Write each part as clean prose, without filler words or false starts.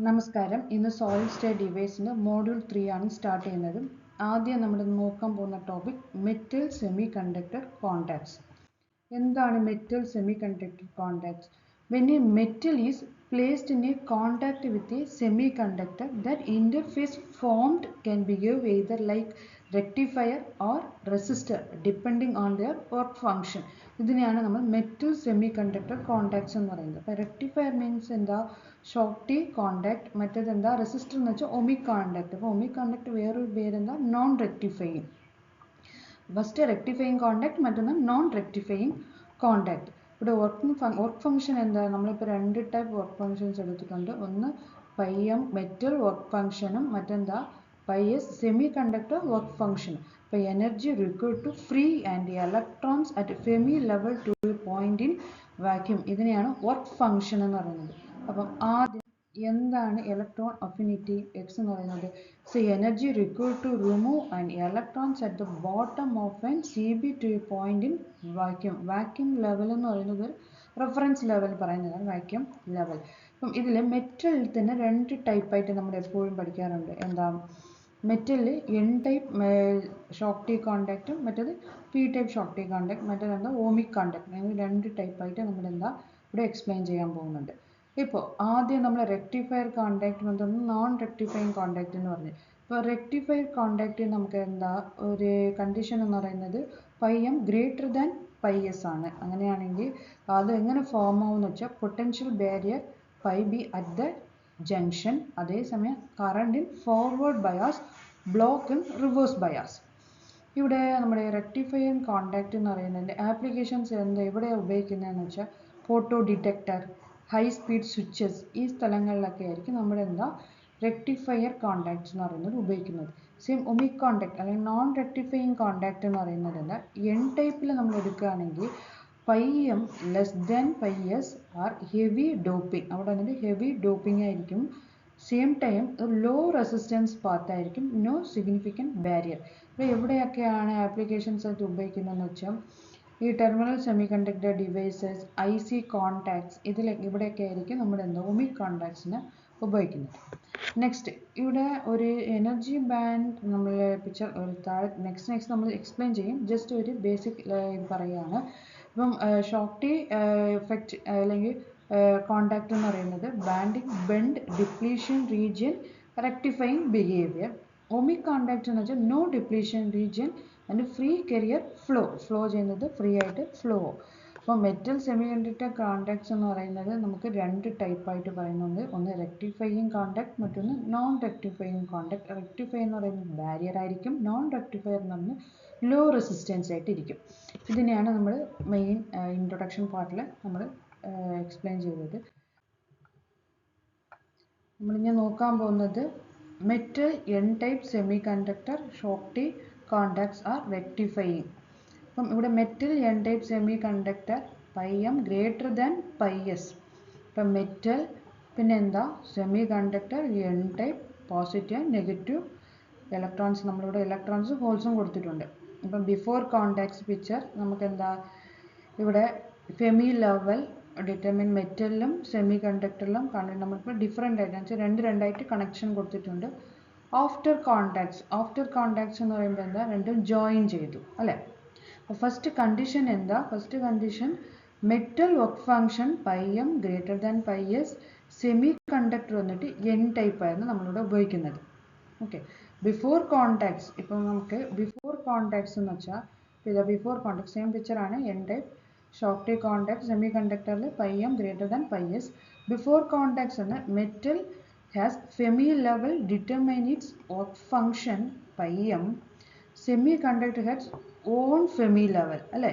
നമസ്കാരം. ഇന്ന് solid state ഡിവൈസിൻ്റെ module 3 ആണ് സ്റ്റാർട്ട് ചെയ്യുന്നത്. ആദ്യം നമ്മൾ നോക്കാൻ പോകുന്ന topic metal semiconductor contacts. എന്താണ് metal semiconductor contacts? When a metal is placed in a contact with a semiconductor, that interface formed can behave either like rectifier or resistor depending on their work function. ഇതിനെയാണ് നമ്മൾ metal semiconductor contacts എന്ന് പറയുന്നത്. അപ്പോൾ rectifier means എന്താ? Shorty contact. മറ്റേത് എന്താ? Resistor എന്ന് വെച്ചാൽ ഒമിക് കോണ്ടാക്ട്. അപ്പോൾ ഒമിക് കോണ്ടാക്ട് വേറൊരു പേരെന്താ? നോൺ റെക്ടിഫയിങ്. ഫസ്റ്റ് റെക്ടിഫയിങ് കോണ്ടാക്ട്, മറ്റൊന്ന് നോൺ റെക്ടിഫയിങ് കോണ്ടാക്ട്. ഇവിടെ വർക്ക് ഫംഗ്ഷൻ എന്താ? നമ്മളിപ്പോൾ രണ്ട് ടൈപ്പ് വർക്ക് ഫംഗ്ഷൻസ് എടുത്തിട്ടുണ്ട്. ഒന്ന് പൈ എം മെറ്റൽ വർക്ക് ഫംഗ്ഷനും മറ്റെന്താ phi s semiconductor work ഫംഗ്ഷനും. അപ്പോൾ energy required to free and electrons at Fermi level to a point in vacuum. ഇതിനെയാണ് വർക്ക് ഫംഗ്ഷൻ എന്ന് പറയുന്നത്. അപ്പം ആദ്യം എന്താണ് ഇലക്ട്രോൺ അഫിനിറ്റി എക്സ് എന്ന് പറയുന്നത്? So energy required to remove and electrons at the bottom of an C B to a point in vacuum. Vacuum level എന്ന് പറയുന്നത് റെഫറൻസ് ലെവൽ പറയുന്നതാണ് വാക്യൂം ലെവൽ. അപ്പം ഇതിൽ മെറ്റലിൽ തന്നെ രണ്ട് ടൈപ്പായിട്ട് നമ്മൾ എപ്പോഴും പഠിക്കാറുണ്ട്. എന്താ? മെറ്റലിൽ എൻ ടൈപ്പ് ഷോർട്ടി കോണ്ടാക്റ്റും മറ്റേത് പി ടൈപ്പ് ഷോർട്ടി കോണ്ടാക്ട്, മറ്റേത് എന്താ ഓമിക് കോണ്ടാക്ട്. അങ്ങനെ രണ്ട് ടൈപ്പായിട്ട് നമ്മൾ എന്താ ഇവിടെ എക്സ്പ്ലെയിൻ ചെയ്യാൻ പോകുന്നുണ്ട്. ഇപ്പോൾ ആദ്യം നമ്മൾ റെക്ടിഫയർ കോണ്ടാക്ട് മറ്റൊന്ന് നോൺ റെക്ടിഫയിങ് കോണ്ടാക്ട് എന്ന് പറഞ്ഞു. ഇപ്പോൾ റെക്ടിഫയർ കോണ്ടാക്ട് നമുക്ക് എന്താ ഒരു കണ്ടീഷൻ എന്ന് പറയുന്നത് phi m greater than pi s ആണ്. അങ്ങനെയാണെങ്കിൽ അത് എങ്ങനെ ഫോം ആവും എന്ന് വെച്ചാൽ potential barrier phi b at the junction, അതേസമയം current in forward bias, block in reverse bias. ഇവിടെ നമ്മുടെ റെക്ടിഫയർ കോണ്ടാക്ട് എന്ന് പറയുന്നതിൻ്റെ ആപ്ലിക്കേഷൻസ് എന്താ എവിടെയാണ് ഉപയോഗിക്കുന്നതെന്ന് വെച്ചാൽ photo detector, high speed switches, ഈ സ്ഥലങ്ങളിലൊക്കെ ആയിരിക്കും നമ്മുടെ എന്താ റെക്ടിഫയർ കോണ്ടാക്ട്സ് എന്ന് പറയുന്നത് ഉപയോഗിക്കുന്നത്. സെയിം ഒമിക് കോണ്ടാക്ട് അല്ലെങ്കിൽ നോൺ റെക്ടിഫയിങ് കോണ്ടാക്ട് എന്ന് പറയുന്നത് എന്താ? എൻ ടൈപ്പിൽ നമ്മൾ എടുക്കുകയാണെങ്കിൽ pi M less than pi S are heavy doping. അവിടെ വന്നിട്ട് ഹെവി ഡോപ്പിംഗ് ആയിരിക്കും. Same time low resistance path ആയിരിക്കും, നോ സിഗ്നിഫിക്കൻറ്റ് ബാരിയർ. ഇപ്പോൾ എവിടെയൊക്കെയാണ് ആപ്ലിക്കേഷൻസ് ആയിട്ട് ഉപയോഗിക്കുന്നതെന്ന് വെച്ചാൽ ഈ terminal semiconductor devices, I C contacts, ഇവിടെയൊക്കെ ആയിരിക്കും നമ്മുടെ എന്താ ഒമിക് കോണ്ടാക്ട്സിന് ഉപയോഗിക്കുന്നത്. നെക്സ്റ്റ് ഇവിടെ ഒരു എനർജി ബാൻഡ് നമ്മൾ പിക്ചർ താഴെ നെക്സ്റ്റ് നമ്മൾ എക്സ്പ്ലെയിൻ ചെയ്യും. ജസ്റ്റ് ഒരു ബേസിക് ഇത് പറയുകയാണ്. ഇപ്പം ഷോർട്ടി എഫക്റ്റ് അല്ലെങ്കിൽ കോണ്ടാക്ട് എന്ന് പറയുന്നത് bending, bend, depletion region, rectifying behaviour. Ohmic contact എന്ന് വെച്ചാൽ no depletion region and free carrier flow ചെയ്യുന്നത് ഫ്രീ ആയിട്ട് ഫ്ലോ. അപ്പോൾ മെറ്റൽ സെമി കണ്ടക്ടർ കോണ്ടാക്ട്സ് എന്ന് പറയുന്നത് നമുക്ക് രണ്ട് ടൈപ്പായിട്ട് പറയുന്നുണ്ട്. ഒന്ന് റെക്ടിഫയിങ് കോണ്ടാക്ട്, മറ്റൊന്ന് നോൺ റെക്ടിഫയിങ് കോണ്ടാക്ട്. റെക്ടിഫൈ എന്ന് പറയുന്നത് ബാരിയർ ആയിരിക്കും, നോൺ റെക്ടിഫയർ എന്ന് പറഞ്ഞാൽ ലോ റെസിസ്റ്റൻസ് ആയിട്ട് ഇരിക്കും. ഇതിനെയാണ് നമ്മൾ മെയിൻ ഇൻട്രൊഡക്ഷൻ പാർട്ടിൽ നമ്മൾ എക്സ്പ്ലെയിൻ ചെയ്തത്. നമ്മളിങ്ങനെ നോക്കാൻ പോകുന്നത് metal n type semiconductor Schottky contacts are rectifying. അപ്പം ഇവിടെ metal n type semiconductor phi m greater than pi s. ഇപ്പം മെറ്റൽ പിന്നെ എന്താ semiconductor n type, positive negative electrons, നമ്മളിവിടെ ഇലക്ട്രോൺസ് ഹോൾസും കൊടുത്തിട്ടുണ്ട്. ഇപ്പം ബിഫോർ കോണ്ടാക്ട്സ് പിക്ചർ നമുക്ക് എന്താ ഇവിടെ ഫെമി ലെവൽ ഡിറ്റർമിൻ മെറ്റലിലും സെമി കണ്ടക്ടറിലും നമ്മളിപ്പോൾ ഡിഫറെൻ്റ് ആയിട്ട് വെച്ചാൽ രണ്ടായിട്ട് കണക്ഷൻ കൊടുത്തിട്ടുണ്ട്. ആഫ്റ്റർ കോണ്ടാക്ട്സ് എന്ന് പറയുമ്പോൾ എന്താ രണ്ടും ജോയിൻ ചെയ്തു അല്ലേ. അപ്പോൾ ഫസ്റ്റ് കണ്ടീഷൻ എന്താ? First condition metal work function pi m greater than pi s, semiconductor വന്നിട്ട് എൻ ടൈപ്പ് ആയിരുന്നു നമ്മളിവിടെ ഉപയോഗിക്കുന്നത്. ഓക്കെ. ബിഫോർ കോണ്ടാക്ട്സ്, ഇപ്പം നമുക്ക് ബിഫോർ കോണ്ടാക്ട്സ് എന്ന് വെച്ചാൽ ഇത് ബിഫോർ കോണ്ടാക്ട് സെയിം പിക്ചറാണ്. എൻ ടൈപ്പ് ഷോർട്ടി കോണ്ടാക്ട് സെമി കണ്ടക്ടറിൽ phi m greater than pi s. Before contacts എന്ന് metal has Fermi level determine its work function pi m. Semiconductor has own Fermi level, alle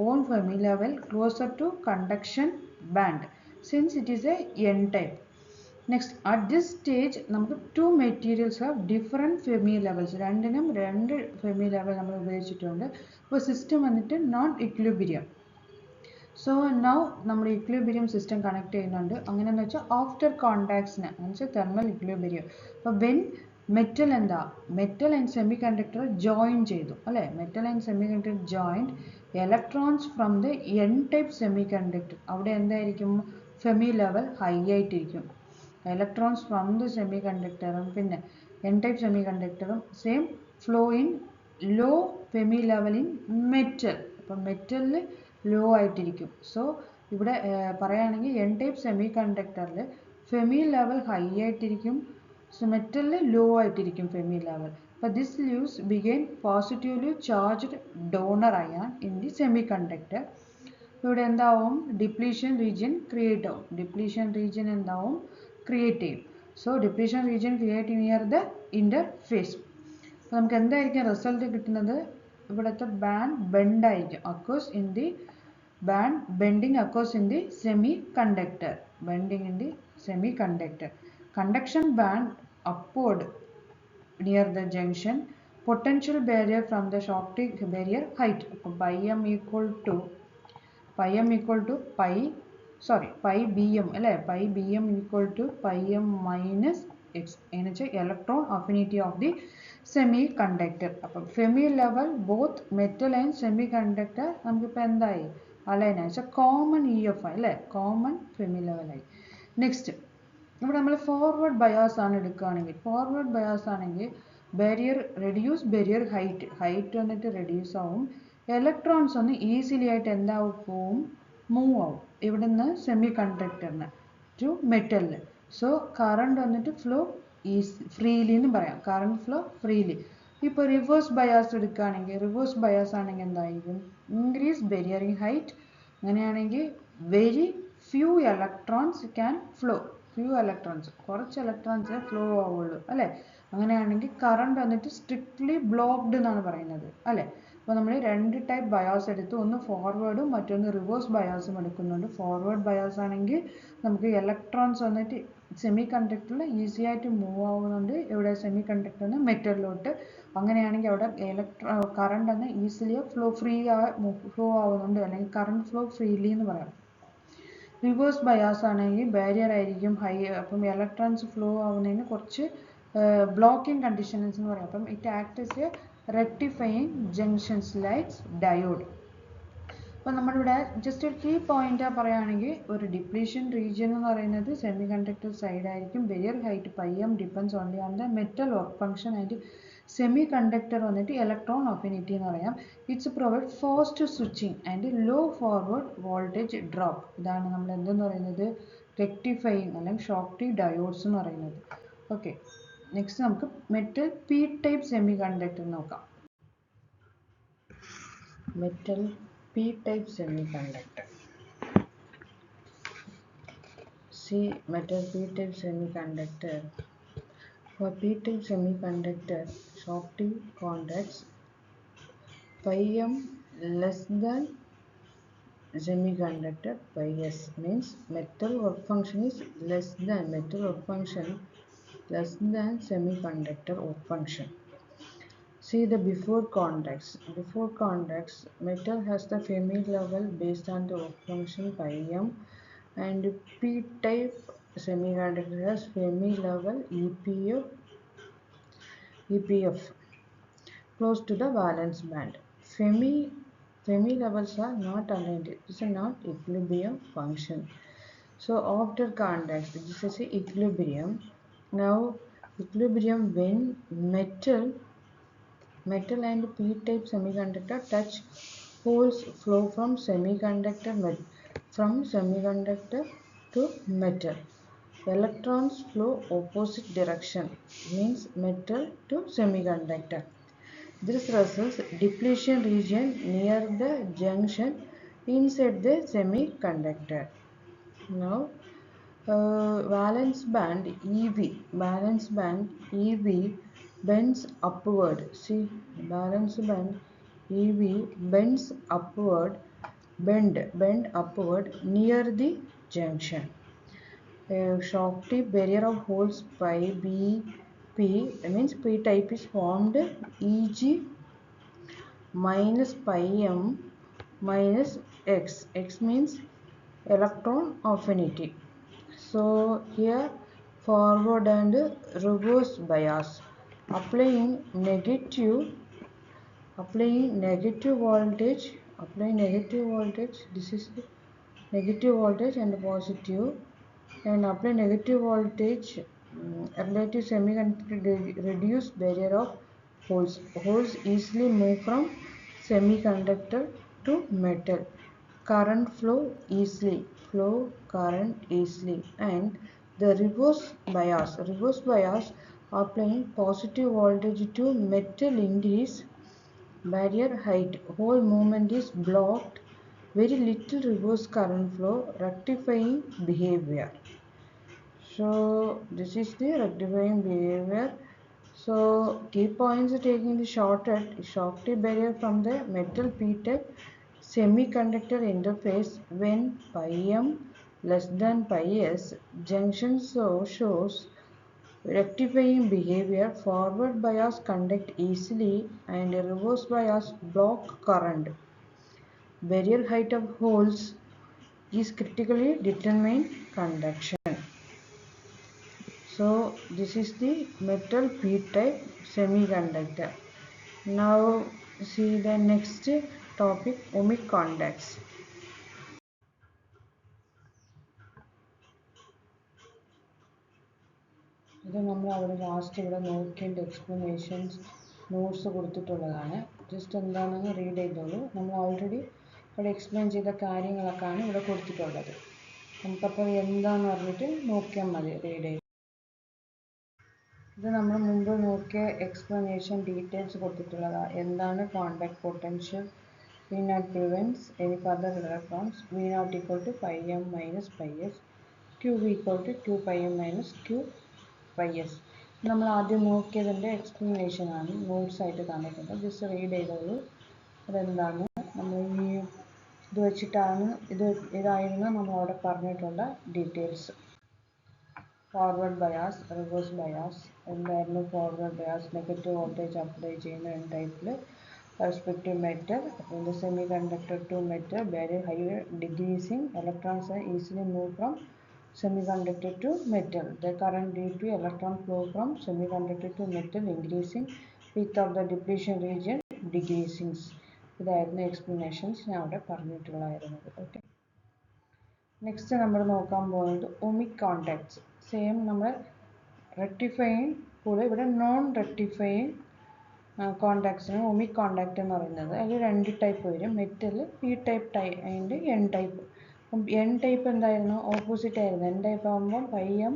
own Fermi level closer to conduction band since it is a n type. Next, at this stage നമുക്ക് two materials have different Fermi levels. രണ്ടിനും രണ്ട് Fermi level നമ്മൾ ഉപയോഗിച്ചിട്ടുണ്ട്. അപ്പോൾ system വന്നിട്ട് non equilibrium. So now നമ്മൾ equilibrium system connect ചെയ്യുന്നുണ്ട്. അങ്ങനെയെന്ന് വെച്ചാൽ ആഫ്റ്റർ കോണ്ടാക്ട്സിന് വെച്ചാൽ തെർമൽ ഇക്വിലിബ്രിയം. അപ്പോൾ വെൻ മെറ്റൽ എന്താ metal and semiconductor join ചെയ്തു അല്ലേ. Metal and semiconductor joined electrons from the n type semiconductor. അവിടെ എന്തായിരിക്കും ഫെമി ലെവൽ ഹൈ ആയിട്ടിരിക്കും. electrons from the semiconductor പിന്നെ n-type semiconductor same flow in low Fermi level in metal. അപ്പോൾ മെറ്റലിൽ low ആയിട്ടിരിക്കും. So ഇവിടെ പറയുകയാണെങ്കിൽ n-type semiconductorൽ Fermi level high ആയിട്ടിരിക്കും, സോ മെറ്റലിൽ ലോ ആയിട്ടിരിക്കും Fermi level. But this leaves began positively charged donor ion in the semiconductor. ഇവിടെ എന്താവും, ഡിപ്ലീഷൻ റീജിയൻ ക്രിയേറ്റ് ആവും. ഡിപ്ലീഷൻ റീജിയൻ എന്താവും, ക്രിയേറ്റ് ചെയ്യും. So depletion region create near the interface. അപ്പോൾ നമുക്ക് എന്തായിരിക്കും റിസൾട്ട് കിട്ടുന്നത്, ഇവിടുത്തെ ബാൻഡ് ബെൻഡ് ആയിരിക്കും. Across in the band bending across in the semiconductor. Bending in the semiconductor. Conduction band upward near the junction. Potential barrier from the Schottky barrier height. Pi m equal to pi bm അല്ലേ, pi bm equal to pi m minus x എന്ന് വെച്ചാൽ electron affinity of the semiconductor. അപ്പം Fermi level both metal and semiconductor നമുക്കിപ്പോൾ എന്തായി, align ആയി. Common E F ആയി അല്ലേ, common Femi ലെവലായി. Next ഇവിടെ നമ്മൾ ഫോർവേഡ് ബയാസ് ആണ് എടുക്കുകയാണെങ്കിൽ, ഫോർവേഡ് ബയാസ് ആണെങ്കിൽ ബാരിയർ റെഡ്യൂസ്, ബാരിയർ ഹൈറ്റ് വന്നിട്ട് റെഡ്യൂസ് ആവും. ഇലക്ട്രോൺസ് ഒന്ന് ഈസിലി ആയിട്ട് എന്താവും, പോവും, മൂവ് ആവും ഇവിടുന്ന് സെമി കണ്ടക്ടറിന് ടു മെറ്റലിൽ. സോ കറണ്ട് വന്നിട്ട് ഫ്ലോ ഫ്രീലി എന്ന് പറയാം, കറണ്ട് ഫ്ലോ ഫ്രീലി. ഇപ്പോൾ റിവേഴ്സ് ബയാസ് എടുക്കുകയാണെങ്കിൽ, റിവേഴ്സ് ബയാസ് ആണെങ്കിൽ എന്തായിരിക്കും, ഇൻക്രീസ് ബാരിയറിംഗ് ഹൈറ്റ്. അങ്ങനെയാണെങ്കിൽ very few electrons can flow, few electrons, കുറച്ച് ഇലക്ട്രോൺസ് ഫ്ലോ ആവുള്ളൂ അല്ലേ. അങ്ങനെയാണെങ്കിൽ കറണ്ട് വന്നിട്ട് സ്ട്രിക്ട്ലി ബ്ലോക്ക്ഡ് എന്നാണ് പറയുന്നത് അല്ലേ. അപ്പോൾ നമ്മൾ രണ്ട് ടൈപ്പ് ബയാസ് എടുത്തു, ഒന്ന് ഫോർവേഡും മറ്റൊന്ന് റിവേഴ്സ് ബയാസും എടുക്കുന്നുണ്ട്. ഫോർവേഡ് ബയാസ് ആണെങ്കിൽ നമുക്ക് ഇലക്ട്രോൺസ് വന്നിട്ട് സെമി കണ്ടക്ടറിൽ ഈസി ആയിട്ട് മൂവ് ആവുന്നുണ്ട്, ഇവിടെ സെമി കണ്ടക്ടറിന് മെറ്റലിലോട്ട്. അങ്ങനെയാണെങ്കിൽ അവിടെ കറണ്ട് ഒന്ന് ഈസിലി ഫ്ലോ ആവുന്നുണ്ട്, അല്ലെങ്കിൽ കറണ്ട് ഫ്ലോ ഫ്രീലി എന്ന് പറയാം. റിവേഴ്സ് ബയാസ് ആണെങ്കിൽ ബാരിയർ ആയിരിക്കും ഹൈ, അപ്പം ഇലക്ട്രോൺസ് ഫ്ലോ ആവുന്നതിന് കുറച്ച് ബ്ലോക്കിംഗ് കണ്ടീഷൻസ് എന്ന് പറയാം. അപ്പം it act as a rectifying junctions likes diode. അപ്പം നമ്മളിവിടെ ജസ്റ്റ് ഒരു കീ പോയിന്റ് പറയുകയാണെങ്കിൽ, ഒരു ഡിപ്ലീഷൻ റീജിയൻ എന്ന് പറയുന്നത് സെമി കണ്ടക്ടർ സൈഡ് ആയിരിക്കും. Barrier height pi M depends only on the metal work function and semiconductor വന്നിട്ട് ഇലക്ട്രോൺ അഫിനിറ്റി എന്ന് പറയാം. It's provide fast switching and low forward voltage drop. ഇതാണ് നമ്മൾ എന്തെന്ന് പറയുന്നത്, റെക്ടിഫയിങ് അല്ലെങ്കിൽ ഷോക്ടി ഡയോഡ്സ് എന്ന് പറയുന്നത്. ഓക്കെ, നെക്സ്റ്റ് നമുക്ക് metal p type semiconductor നോക്കാം. Metal p type semiconductor. See metal p-type semiconductor. For p-type semiconductor, Schottky contacts pi m less than semiconductor pi s, means metal work function is less than semiconductor work function. See the before contacts. Before contacts, metal has the Fermi level based on the work function pi m, and p-type semiconductor has Fermi level EPF close to the valence band. Fermi levels are not aligned. This is not equilibrium function. So after contacts, this is equilibrium. Now equilibrium when metal and p-type semiconductor touch, holes flow from semiconductor to metal. Electrons flow opposite direction, means metal to semiconductor. This results depletion region near the junction inside the semiconductor. Now valence band EV bends upward. See, valence band EV bend upward near the junction. Schottky barrier of holes pi BP, means p type is formed, Eg minus pi m minus x. X means electron affinity. So here forward and reverse bias. Applying negative voltage. This is negative voltage and positive and apply negative voltage relative semiconductor reduce barrier of holes. Holes easily move from semiconductor to metal. Current flow easily. And the reverse bias. Reverse bias applying positive voltage to metal increase barrier height. Whole movement is blocked. Very little reverse current flow. Rectifying behavior. So this is the rectifying behavior. So key points taking the Schottky barrier from the metal p-type semiconductor interface when pi m less than pi s junction shows rectifying behavior. Forward bias conduct easily and reverse bias block current. Barrier height of holes is critically determine conduction. So this is the metal p-type semiconductor. Now see the next topic, ohmic contacts. ഇത് നമ്മൾ അവിടെ last ഇവിടെ നോക്കേണ്ട explanations notes കൊടുത്തിട്ടുള്ളതാണ്. Just എന്താണെന്ന് read ചെയ്തോളൂ. നമ്മൾ already ഇവിടെ explain ചെയ്ത കാര്യങ്ങളൊക്കെയാണ് ഇവിടെ കൊടുത്തിട്ടുള്ളത്. നമുക്കപ്പോൾ എന്താണെന്ന് പറഞ്ഞിട്ട് നോക്കിയാൽ മതി റീഡ് ചെയ്ത്. ഇത് നമ്മൾ മുമ്പ് നോക്കിയ എക്സ്പ്ലനേഷൻ ഡീറ്റെയിൽസ് കൊടുത്തിട്ടുള്ളതാണ്. എന്താണ് contact potential, V naught prevents any further electrons, V naught equal to pi m minus pi s, Q equal to 2 pi m minus Q pi s. നമ്മൾ ആദ്യം നോക്കിയതിൻ്റെ എക്സ്പ്ലനേഷൻ ആണ് നോട്ട്സ് ആയിട്ട് തന്നിട്ടുണ്ട്. ജസ്റ്റ് റീഡ് ചെയ്തോളൂ. അതെന്താണ് നമ്മൾ ഈ ഇത് വെച്ചിട്ടാണ് ഇതായിരുന്നു നമ്മൾ അവിടെ പറഞ്ഞിട്ടുള്ള details. Forward bias, reverse bias. എന്തായിരുന്നു forward bias? Negative voltage apply ചെയ്യുന്ന ടൈപ്പിൽ respective metal. In the semiconductor to metal, barrier higher decreasing, electrons are easily moved from semiconductor to metal. The current due to electron flow from semiconductor to metal increasing, width of the depletion region decreasing. ഇതായിരുന്നു explanations ഞാൻ അവിടെ പറഞ്ഞിട്ടുള്ളതായിരുന്നത്. Okay, next നമ്മൾ നോക്കാൻ പോകുന്നത് ohmic contacts. Same നമ്മൾ rectifying പോലെ ഇവിടെ non rectifying കോണ്ടാക്ട്സിന് ohmic കോണ്ടാക്ട് എന്ന് പറയുന്നത്. അതിൽ രണ്ട് ടൈപ്പ് വരും. Metal p type and n type. അപ്പം എൻ ടൈപ്പ് എന്തായിരുന്നു? ഓപ്പോസിറ്റ് ആയിരുന്നു. എൻ ടൈപ്പ് ആകുമ്പോൾ phi M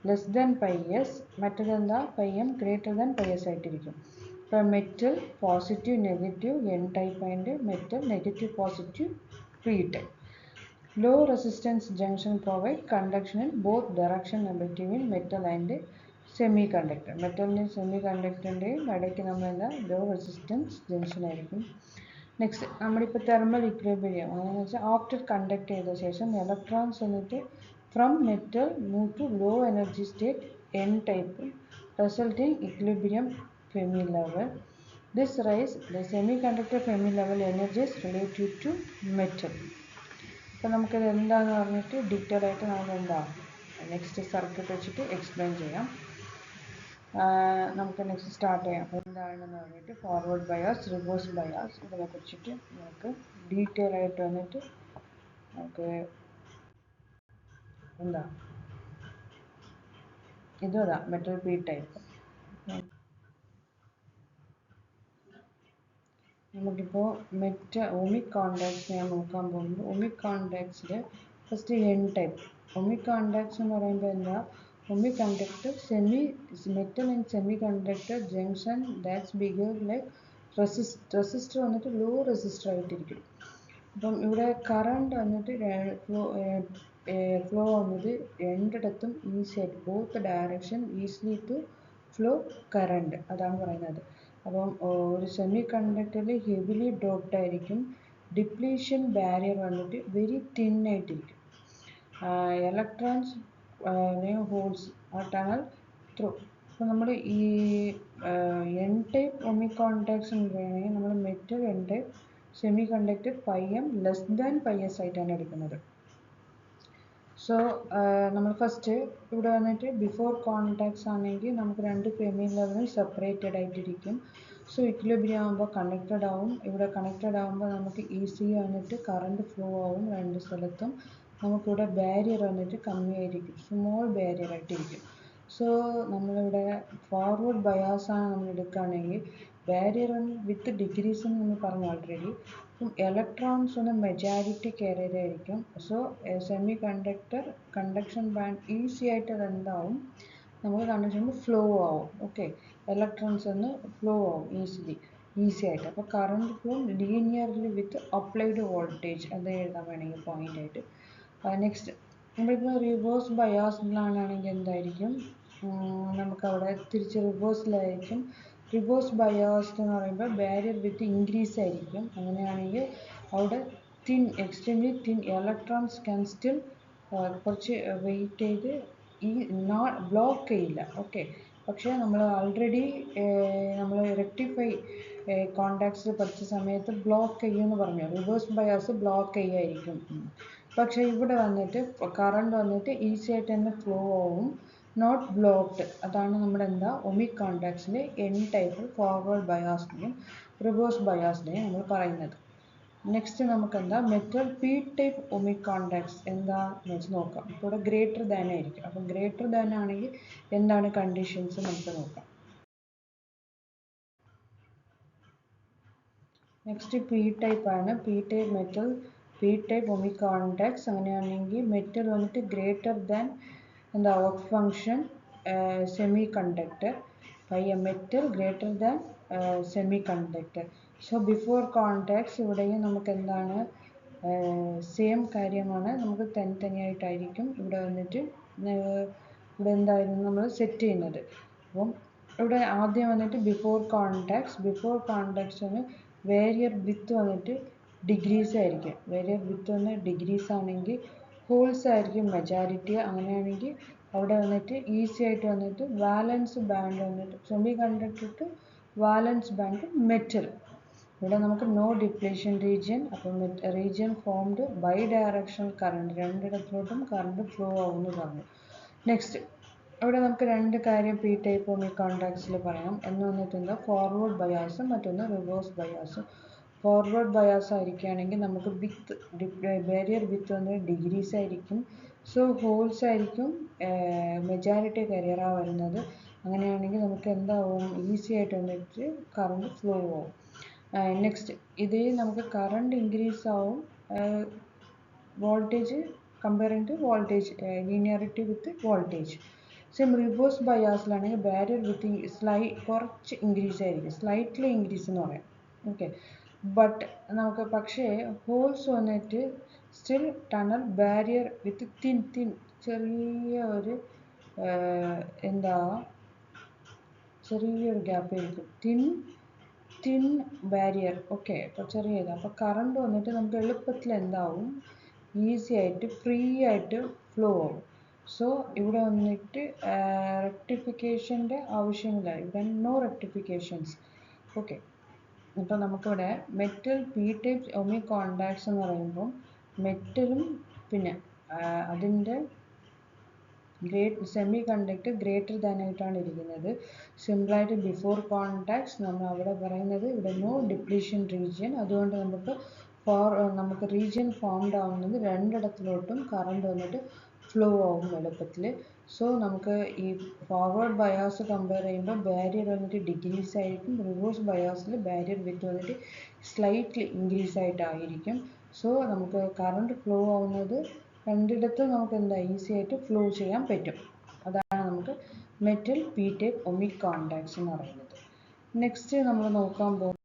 less than pi s, മറ്റത് എന്താ? Phi m greater than pi s ആയിട്ടിരിക്കും. ഇപ്പം metal positive negative n type and metal negative positive p type. Low resistance junction provide conduction in both direction between metal and semiconductor. മെറ്റലിൻ്റെയും സെമികണ്ടക്ടറിൻ്റെയും ഇടയ്ക്ക് നമ്മൾ എന്താ low resistance junction ആയിരിക്കും. Next നമ്മളിപ്പോൾ thermal equilibrium അങ്ങനെയെന്ന് വെച്ചാൽ ആഫ്റ്റർ കണ്ടക്ട് ചെയ്ത ശേഷം ഇലക്ട്രോൺസ് എന്നിട്ട് from metal move to low energy state N type resulting equilibrium Fermi level. This rise the semiconductor Fermi level energies relative to metal. അപ്പോൾ നമുക്കിത് എന്താണെന്ന് പറഞ്ഞിട്ട് ഡീറ്റെയിൽ ആയിട്ട് നമുക്ക് എന്താ നെക്സ്റ്റ് സർക്യൂട്ട് വെച്ചിട്ട് എക്സ്പ്ലെയിൻ ചെയ്യാം. നമുക്ക് നെക്സ്റ്റ് സ്റ്റാർട്ട് ചെയ്യാം. എന്താണെന്ന് പറഞ്ഞിട്ട് ഫോർവേഡ് ബയാസ്, റിവേഴ്സ് ബയാസ് ഇതിനെ കുറിച്ചിട്ട് നമുക്ക് ഡീറ്റെയിൽ ആയിട്ട് വന്നിട്ട് നമുക്ക് എന്താ ഇതാ മെറ്റൽ പി ടൈപ്പ്. നമുക്കിപ്പോൾ ohmic കോണ്ടാക്ട്സ് ഞാൻ നോക്കാൻ പോകുമ്പോൾ ohmic കോണ്ടാക്ട്സിൽ first n type. ohmic contacts എന്ന് പറയുമ്പോൾ എന്താ? ohmic conductor metal and semiconductor junction that's behave like resistor വന്നിട്ട് ലോ റെസിസ്റ്റർ ആയിട്ടിരിക്കും. അപ്പം ഇവിടെ കറണ്ട് വന്നിട്ട് ഫ്ലോ വന്നത് രണ്ടിടത്തും ഈസി ആയിട്ട് both direction easily to flow current, അതാണ് പറയുന്നത്. അപ്പം ഒരു സെമി കണ്ടക്ടറിൽ ഹെവിലി ഡോപ്ഡ് ആയിരിക്കും. ഡിപ്ലീഷൻ ബാരിയർ വന്നിട്ട് വെരി തിൻ ആയിട്ടിരിക്കും. ഇലക്ട്രോൺസ് ഹോൾസ് ആ ടണൽ ത്രൂ. അപ്പോൾ നമ്മൾ ഈ എൻ ടൈപ്പ് ohmic കോണ്ടാക്ട്സ് എന്ന് പറയുകയാണെങ്കിൽ നമ്മൾ metal n type semiconductor phi M less than pi S ആയിട്ടാണ് എടുക്കുന്നത്. സോ നമ്മൾ ഫസ്റ്റ് ഇവിടെ വന്നിട്ട് ബിഫോർ കോണ്ടാക്ട്സ് ആണെങ്കിൽ നമുക്ക് രണ്ട് ഫെമി ലെവലും സെപ്പറേറ്റഡ് ആയിട്ടിരിക്കും. സോ ഇക്വിലിബ്രിയം ആകുമ്പോൾ കണക്റ്റഡ് ആവും. ഇവിടെ കണക്റ്റഡ് ആകുമ്പോൾ നമുക്ക് ഈസി വന്നിട്ട് കറണ്ട് ഫ്ലോ ആവും രണ്ട് സ്ഥലത്തും. നമുക്കിവിടെ ബാരിയർ വന്നിട്ട് കമ്മിയായിരിക്കും, സ്മോൾ ബാരിയർ ആയിട്ടിരിക്കും. സോ നമ്മളിവിടെ ഫോർവേഡ് ബയാസാണ് നമ്മൾ എടുക്കുകയാണെങ്കിൽ ബാരിയർ വിത്ത് ഡിഗ്രീസ് എന്ന് നമ്മൾ പറഞ്ഞു ഓൾറെഡി. അപ്പം ഇലക്ട്രോൺസ് ഒന്ന് മെജോറിറ്റി കാരിയർ ആയിരിക്കും. So semi conduction band easy ആയിട്ട് അതെന്താവും, നമുക്ക് കണ്ടക്ഷൻ ഫ്ലോ ആവും. ഓക്കെ, ഇലക്ട്രോൺസ് ഒന്ന് ഫ്ലോ ആവും ഈസി ആയിട്ട്. അപ്പോൾ കറണ്ട് ഫ്ലോ ലീനിയർലി വിത്ത് അപ്ലൈഡ് വോൾട്ടേജ്, അത് എഴുതാൻ വേണമെങ്കിൽ പോയിന്റ് ആയിട്ട്. നെക്സ്റ്റ് നമ്മളിപ്പോൾ റിവേഴ്സ് ബയാസിലാണെങ്കിൽ എന്തായിരിക്കും, നമുക്കവിടെ തിരിച്ച് റിവേഴ്സിലായിരിക്കും. റിവേഴ്സ് ബയാസ്ഡ് എന്ന് പറയുമ്പോൾ ബാരിയർ വിത്ത് ഇൻക്രീസ് ആയിരിക്കും. അങ്ങനെയാണെങ്കിൽ അവിടെ extremely thin electrons can still കുറച്ച് വെയിറ്റ് ചെയ്ത് ബ്ലോക്ക് ചെയ്യില്ല. ഓക്കെ, പക്ഷേ നമ്മൾ ഓൾറെഡി നമ്മൾ റെക്ടിഫൈ കോണ്ടാക്ട്സ് പഠിച്ച സമയത്ത് ബ്ലോക്ക് ചെയ്യുമെന്ന് പറഞ്ഞു, റിവേഴ്സ് ബയാസ് ബ്ലോക്ക് ചെയ്യായിരിക്കും. പക്ഷേ ഇവിടെ വന്നിട്ട് കറണ്ട് വന്നിട്ട് ഈസി ആയിട്ട് തന്നെ ഫ്ലോ ആവും, നോട്ട് ബ്ലോക്ക്ഡ്. അതാണ് നമ്മുടെ എന്താ ഒമിക് കോണ്ടാക്ട്സിൻ്റെ എൻ ടൈപ്പ് ഫോർവേഡ് ബയാസിനെയും റിവേഴ്സ് ബയാസിനെയും നമ്മൾ പറയുന്നത്. നെക്സ്റ്റ് നമുക്ക് എന്താ metal p type ohmic contacts എന്താ വെച്ച് നോക്കാം. ഇപ്പോൾ ഇവിടെ ഗ്രേറ്റർ ദാൻ ആയിരിക്കും. അപ്പം ഗ്രേറ്റർ ദാൻ ആണെങ്കിൽ എന്താണ് കണ്ടീഷൻസ് നമുക്ക് നോക്കാം. നെക്സ്റ്റ് പി ടൈപ്പ് ആണ്. പി ടൈപ്പ് ഒമിക് കോണ്ടാക്ട്സ് അങ്ങനെയാണെങ്കിൽ മെറ്റൽ വന്നിട്ട് ഗ്രേറ്റർ ദാൻ എന്താ work function semiconductor by a metal greater than semiconductor. So before contacts ഇവിടെയും നമുക്ക് എന്താണ് സെയിം കാര്യമാണ്, നമുക്ക് തനിയായിട്ടായിരിക്കും ഇവിടെ വന്നിട്ട് ഇവിടെ എന്തായിരുന്നു നമ്മൾ സെറ്റ് ചെയ്യുന്നത്. അപ്പം ഇവിടെ ആദ്യം വന്നിട്ട് ബിഫോർ കോണ്ടാക്ട്സിന് വേരിയർ വിത്ത് വന്നിട്ട് ഡിഗ്രീസ് ആയിരിക്കും. വേരിയർ വിത്ത് വന്നിട്ട് ഡിഗ്രീസ് ആണെങ്കിൽ ഹോൾസ് ആയിരിക്കും മെജോറിറ്റി. അങ്ങനെയാണെങ്കിൽ അവിടെ വന്നിട്ട് ഈസി ആയിട്ട് വന്നിട്ട് വാലൻസ് ബാൻഡ് വന്നിട്ട് semiconductor to valence band metal. ഇവിടെ നമുക്ക് നോ ഡിപ്ലീഷൻ റീജിയൻ. അപ്പം region formed bidirectional current, രണ്ടിടത്തോട്ടും കറണ്ട് ഫ്ലോ ആവുമെന്ന് പറഞ്ഞു. നെക്സ്റ്റ് ഇവിടെ നമുക്ക് രണ്ട് കാര്യം പി ടൈപ്പ് ഒമിക് കോണ്ടാക്ട്സിൽ പറയാം. എന്ന് വന്നിട്ട് എന്താ ഫോർവേഡ് ബയാസും മറ്റൊന്ന് റിവേഴ്സ് ബയാസും. ഫോർവേഡ് ബയാസ് ആയിരിക്കുകയാണെങ്കിൽ നമുക്ക് ബാരിയർ വിത്ത് വന്നിട്ട് ഡിഗ്രീസ് ആയിരിക്കും. സോ ഹോൾസ് ആയിരിക്കും മെജോറിറ്റി കരിയറാണ് വരുന്നത്. അങ്ങനെയാണെങ്കിൽ നമുക്ക് എന്താവും, ഈസി ആയിട്ട് വന്നിട്ട് കറണ്ട് ഫ്ലോ ആവും. നെക്സ്റ്റ് ഇതേ നമുക്ക് കറണ്ട് ഇൻക്രീസ് ആവും, voltage comparing to voltage, linearity with voltage. Same reverse ബയാസിലാണെങ്കിൽ ബാരിയർ വിത്ത് കുറച്ച് ഇൻക്രീസ് ആയിരിക്കും, സ്ലൈറ്റ്ലി ഇൻക്രീസ് എന്ന് പറയാം. ഓക്കെ, ബട്ട് നമുക്ക് പക്ഷേ ഹോൾസ് വന്നിട്ട് സ്റ്റിൽ ടണൽ ബാരിയർ വിത്ത് തിൻ ചെറിയ ഒരു എന്താ ചെറിയൊരു ഗ്യാപ്പ് ആയിരിക്കും, തിൻ ബാരിയർ. ഓക്കെ, അപ്പോൾ ചെറിയത്. അപ്പോൾ കറണ്ട് വന്നിട്ട് നമുക്ക് എളുപ്പത്തിൽ എന്താവും, ഈസി ആയിട്ട് ഫ്രീ ആയിട്ട് ഫ്ലോ ആവും. സോ ഇവിടെ വന്നിട്ട് റെക്ടിഫിക്കേഷൻ്റെ ആവശ്യമില്ല, ഇവിടെ നോ റെക്ടിഫിക്കേഷൻസ്. ഓക്കെ, ഇപ്പോൾ നമുക്കിവിടെ metal p type ohmic contacts എന്ന് പറയുമ്പോൾ മെറ്റലും പിന്നെ അതിൻ്റെ സെമി കണ്ടക്ടർ ഗ്രേറ്റർ ദാൻ ആയിട്ടാണ് ഇരിക്കുന്നത്. സിമ്പിളായിട്ട് ബിഫോർ കോണ്ടാക്ട്സ് നമ്മൾ അവിടെ പറയുന്നത് ഇവിടെ നോ ഡിപ്ലീഷൻ റീജിയൻ. അതുകൊണ്ട് നമുക്ക് റീജിയൻ ഫോംഡ് ആവുന്നത് രണ്ടിടത്തിലോട്ടും കറണ്ട് വന്നിട്ട് ഫ്ലോ ആവും എളുപ്പത്തിൽ. സോ നമുക്ക് ഈ ഫോർവേഡ് ബയാസ് കമ്പയർ ചെയ്യുമ്പോൾ ബാരിയർ വന്നിട്ട് ഡിഗ്രീസ് ആയിരിക്കും, റിവേഴ്സ് ബയാസിൽ ബാരിയർ വിത്ത് വന്നിട്ട് സ്ലൈറ്റ്ലി ഇൻക്രീസ് ആയിട്ടായിരിക്കും. സോ നമുക്ക് കറണ്ട് ഫ്ലോ ആവുന്നത് രണ്ടിടത്തും നമുക്ക് എന്താ ഈസി ആയിട്ട് ഫ്ലോ ചെയ്യാൻ പറ്റും. അതാണ് നമുക്ക് metal p type ohmic contacts എന്ന് പറയുന്നത്. നെക്സ്റ്റ് നമ്മൾ നോക്കാൻ പോകും,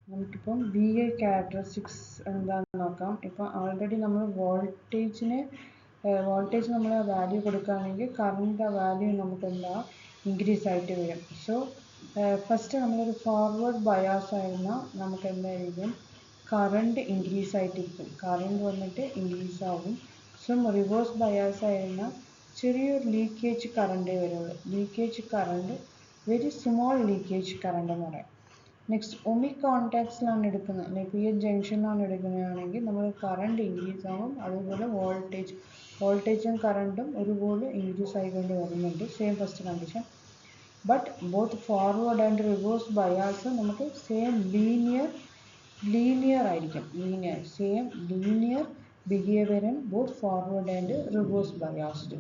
നമുക്കിപ്പം ബി ഐ ക്യാരക്ടറിസ്റ്റിക്സ് എന്താണെന്ന് നോക്കാം. ഇപ്പം ഓൾറെഡി നമ്മൾ വോൾട്ടേജ് നമ്മൾ വാല്യൂ കൊടുക്കുകയാണെങ്കിൽ കറണ്ട് വാല്യൂ നമുക്ക് എന്താ ഇൻക്രീസ് ആയിട്ട് വരും. സോ ഫസ്റ്റ് നമ്മളൊരു ഫോർവേഡ് ബയാസ് ആയിരുന്നാൽ നമുക്ക് എന്തായിരിക്കും, കറണ്ട് ഇൻക്രീസ് ആയിട്ടിരിക്കും, കറണ്ട് വന്നിട്ട് ഇൻക്രീസ് ആവും. സോ റിവേഴ്സ് ബയാസ് ആയിരുന്നാൽ ചെറിയൊരു ലീക്കേജ് കറണ്ടേ വരുള്ളൂ, leakage current, very small leakage current എന്ന് പറയാം. നെക്സ്റ്റ് ഒമിക് കോണ്ടാക്ട്സിലാണ് എടുക്കുന്നത്, പി എച്ച് ജംഗ്ഷനിലാണ് എടുക്കുന്നതാണെങ്കിൽ നമ്മൾ കറണ്ട് ഇൻക്രീസ് ആവും, അതുപോലെ വോൾട്ടേജും കറണ്ടും ഒരുപോലെ ഇൻക്രീസ് ആയിക്കൊണ്ട് വരുന്നുണ്ട്, same first condition. But both forward and reverse bias നമുക്ക് സെയിം ലീനിയർ ആയിരിക്കും, same linear behavior in both forward and reverse biased.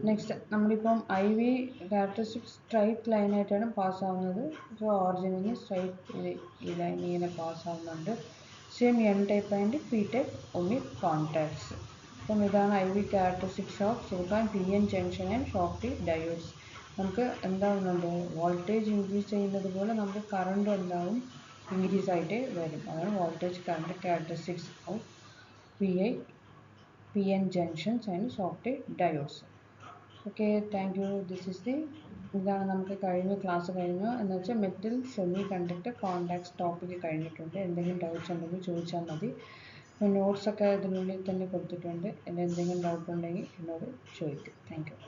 Next നമ്മളിപ്പം ഐ വി ക്യാരക്ടറിസ്റ്റിക് സ്ട്രൈറ്റ് ലൈനായിട്ടാണ് പാസ്സാവുന്നത്. സോ ഓറിജിനിൽ നിന്ന് സ്ട്രൈറ്റ് ഈ ലൈൻ ഇങ്ങനെ പാസ്സാവുന്നുണ്ട്. Same n type and p type only contacts. അപ്പം ഇതാണ് i v characteristics of silicon p n junction and Schottky diodes. നമുക്ക് എന്താവുന്നുണ്ട്, വോൾട്ടേജ് ഇൻക്രീസ് ചെയ്യുന്നത് പോലെ നമുക്ക് കറണ്ട് എന്താവും, ഇൻക്രീസ് ആയിട്ട് വരും. അതാണ് voltage current characteristics of P N junctions and Schottky diodes. Okay, thank you. ഇതാണ് നമുക്ക് കഴിഞ്ഞ ക്ലാസ് കഴിഞ്ഞു. എന്ന് വെച്ചാൽ metal semiconductor contacts topic കഴിഞ്ഞിട്ടുണ്ട്. എന്തെങ്കിലും ഡൗട്ട്സ് ഉണ്ടെങ്കിൽ ചോദിച്ചാൽ മതി. നോട്ട്സൊക്കെ ഇതിനുള്ളിൽ തന്നെ കൊടുത്തിട്ടുണ്ട്. എന്തെങ്കിലും ഡൗട്ട് ഉണ്ടെങ്കിൽ എന്നോട് ചോദിക്കും. Thank you.